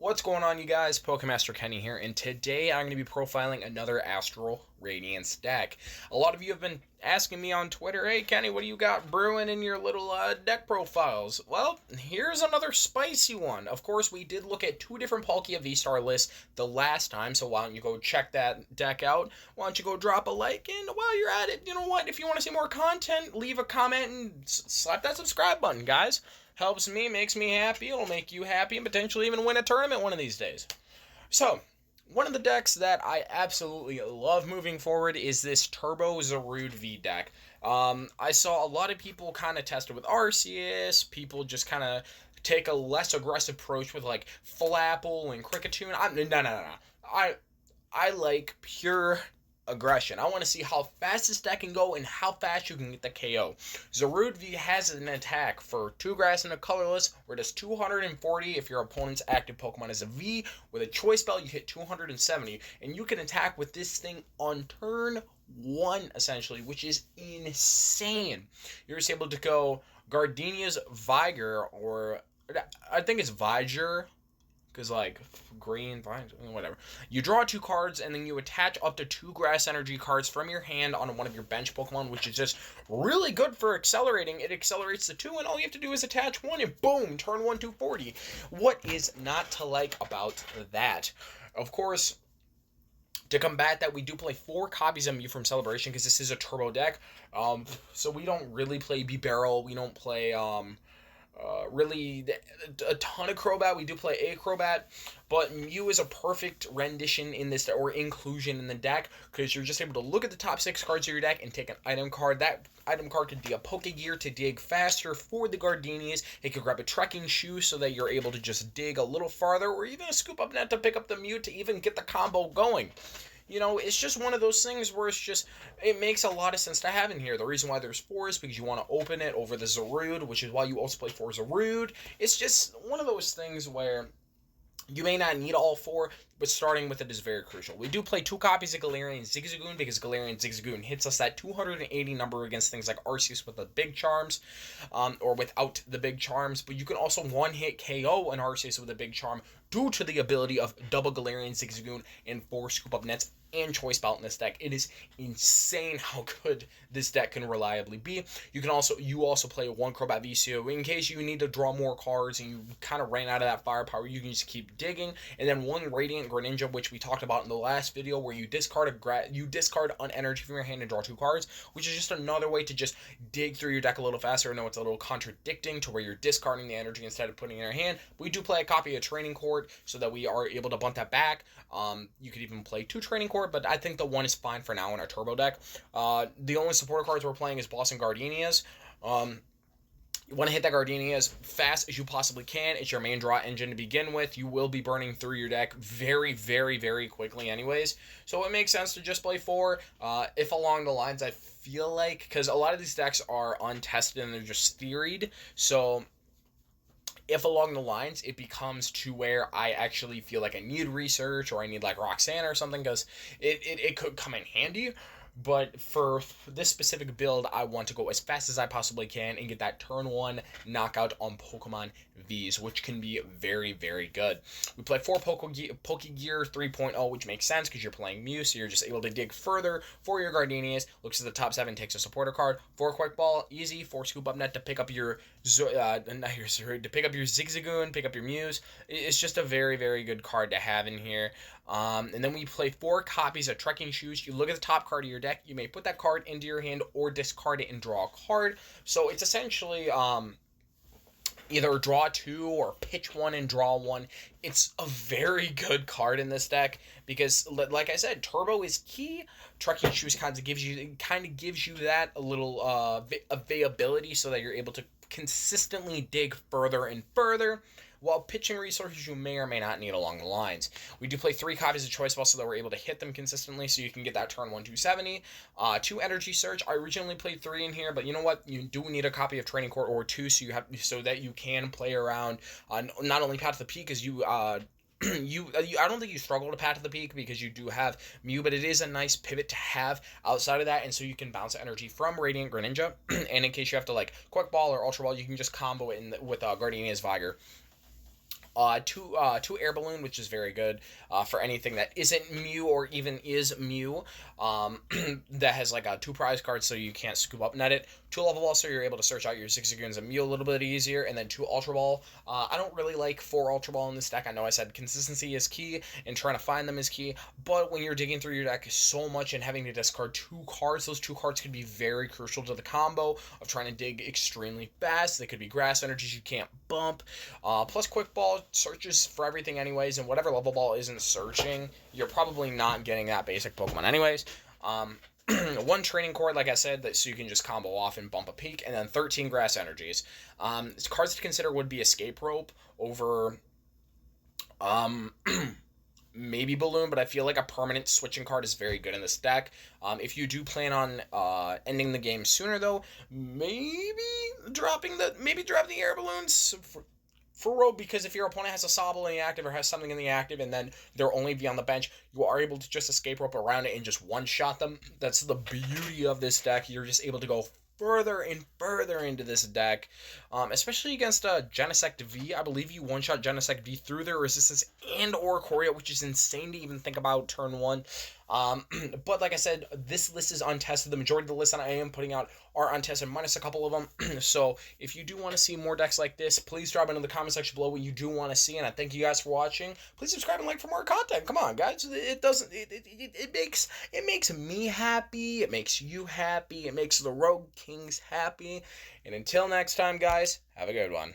What's going on, you guys? Pokemaster Kenny here, and today I'm going to be profiling another Astral Radiance deck. A lot of you have been asking me on Twitter, hey Kenny, what do you got brewing in your little deck profiles? Well, here's another spicy one. Of course, we did look at two different Palkia V-Star lists the last time, so why don't you go check that deck out? Why don't you go drop a like, and while you're at it, you know what? If you want to see more content, leave a comment and slap that subscribe button, guys. Helps me, makes me happy, it'll make you happy, and potentially even win a tournament one of these days. So, one of the decks that I absolutely love moving forward is this Turbo Zarude V deck. I saw a lot of people kind of test it with Arceus, people just kind of take a less aggressive approach with like Flapple and Cricketune. No. I like pure aggression. I want to see how fast this deck can go and how fast you can get the KO. Zarude V has an attack for 2 grass and a colorless, where it does 240 if your opponent's active Pokemon is a V. With a choice spell, you hit 270, and you can attack with this thing on turn 1, essentially, which is insane. You're just able to go Gardenia's Vigor, or I think it's Vigor, because like green, vines, whatever. You draw 2 cards, and then you attach up to 2 grass energy cards from your hand on one of your bench Pokemon, which is just really good for accelerating. It accelerates to 2, and all you have to do is attach 1, and boom, turn 1 240. What is not to like about that? Of course, to combat that, we do play 4 copies of Mew from Celebration, because this is a turbo deck. So we don't really play B-Barrel. We don't play really a ton of Crobat. We do play a Crobat, but Mew is a perfect rendition in this, or inclusion in the deck, because you're just able to look at the top 6 cards of your deck and take an item card. That item card could be a Pokegear to dig faster for the Gardenias. It could grab a trekking shoe so that you're able to just dig a little farther, or even a scoop up net to pick up the Mew to even get the combo going. You know, it's just one of those things where it makes a lot of sense to have in here. The reason why there's 4 is because you want to open it over the Zarude, which is why you also play 4 Zarude. It's just one of those things where you may not need all 4, but starting with it is very crucial. We do play 2 copies of Galarian Zigzagoon, because Galarian Zigzagoon hits us that 280 number against things like Arceus with the big charms, or without the big charms. But you can also one-hit KO an Arceus with a big charm due to the ability of double Galarian Zigzagoon and 4 scoop-up nets and choice belt in this deck. It is insane how good this deck can reliably be. You also play 1 Crobat V, so in case you need to draw more cards and you kind of ran out of that firepower, you can just keep digging. And then 1 Radiant Greninja, which we talked about in the last video, where you discard an energy from your hand and draw 2 cards, which is just another way to just dig through your deck a little faster. I know it's a little contradicting to where you're discarding the energy instead of putting it in your hand. We do play a copy of Training Court so that we are able to bunt that back. You could even play 2 Training Court, but I think the 1 is fine for now in our turbo deck. The only supporter cards we're playing is Boss and Gardenias. You want to hit that Gardenia as fast as you possibly can. It's your main draw engine to begin with. You will be burning through your deck very, very, very quickly anyways. So it makes sense to just play 4. If along the lines, I feel like, because a lot of these decks are untested and they're just theoried. So if along the lines it becomes to where I actually feel like I need research, or I need like Roxanne or something, because it could come in handy. But for this specific build, I want to go as fast as I possibly can and get that turn 1 knockout on Pokemon Vs, which can be very, very good. We play 4 Pokegear 3.0, which makes sense because you're playing Mew, so you're just able to dig further for your Gardenias. Looks at the top 7, takes a supporter card. 4 Quick Ball, easy. 4 Scoop Up Net to pick up your Zigzagoon, pick up your Mews. It's just a very, very good card to have in here. And then we play 4 copies of Trekking Shoes. You look at the top card of your deck, you may put that card into your hand or discard it and draw a card. So it's essentially either draw 2 or pitch 1 and draw 1. It's a very good card in this deck because, like I said, turbo is key. Trekking Shoes kind of gives you that a little availability so that you're able to consistently dig further and further, while pitching resources you may or may not need along the lines. We do play 3 copies of Choice Ball so that we're able to hit them consistently, so you can get that turn 1 270. 2 Energy Surge. I originally played 3 in here, but you know what? You do need a copy of Training Court or 2 so that you can play around not only Path to the Peak, because I don't think you struggle to Path to the Peak because you do have Mew, but it is a nice pivot to have outside of that, and so you can bounce energy from Radiant Greninja, and in case you have to like Quick Ball or Ultra Ball, you can just combo it with Gardenia's Vigor. Two air balloon, which is very good for anything that isn't Mew or even is Mew. That has like a 2 prize cards, so you can't scoop up net it. 2 level ball, so you're able to search out your Zigzagoons and Mew a little bit easier, and then 2 ultra ball. I don't really like 4 ultra ball in this deck. I know I said consistency is key and trying to find them is key, but when you're digging through your deck so much and having to discard 2 cards, those 2 cards could be very crucial to the combo of trying to dig extremely fast. They could be grass energies you can't bump. Plus quick ball searches for everything anyways, and whatever level ball isn't searching, you're probably not getting that basic Pokemon anyways. 1 training cord, like I said, that so you can just combo off and bump a peak, and then 13 grass energies. Cards to consider would be Escape Rope over maybe Balloon, but I feel like a permanent switching card is very good in this deck. If you do plan on ending the game sooner, though, maybe drop the air balloons for Rogue, because if your opponent has a Sobble in the active or has something in the active and then they're only be on the bench, you are able to just escape rope around it and just one-shot them. That's the beauty of this deck. You're just able to go further and further into this deck, especially against Genesect V. I believe you one-shot Genesect V through their resistance and or Choreo, which is insane to even think about turn 1. But like I said, this list is untested. The majority of the lists that I am putting out are untested, minus a couple of them. So if you do want to see more decks like this, please drop into the comment section below what you do want to see, and I thank you guys for watching. Please subscribe and like for more content. Come on, guys. It makes me happy. It makes you happy. It makes the Rogue Kings happy. And until next time, guys, have a good one.